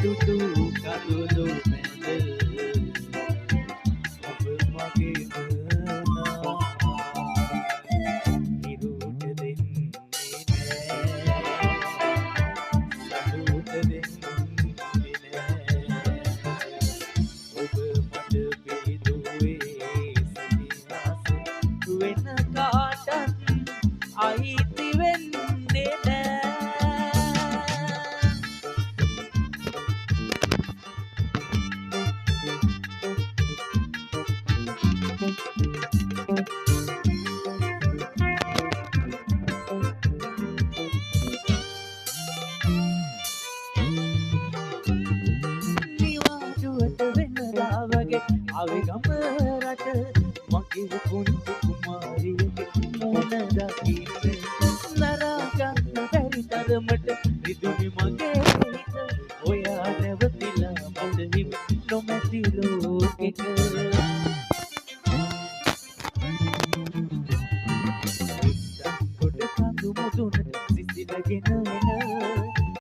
දුටු කඳුළු මැද ඔබ මගේ වුණා. නිරුට දෙන්නේ නෑ, සතුට දෙන්නේ නෑ. ඔබ මට පිදුවේ සිනාස වෙන කාටත් අයිති වෙන්නේ නෑ. නිවාඩුවට වෙනදා වගේ ආවේ ගම රට මගේ පුංචි කුමාරියගේ මුණ දකින්න නරා ගන්න බැරි තරමට රිදුනි මගේ හිත. ඔයා නැවතිලා මට හිමි නොමැති ලෝකෙක. කොට කඳු මුදුනට සිසිලගෙන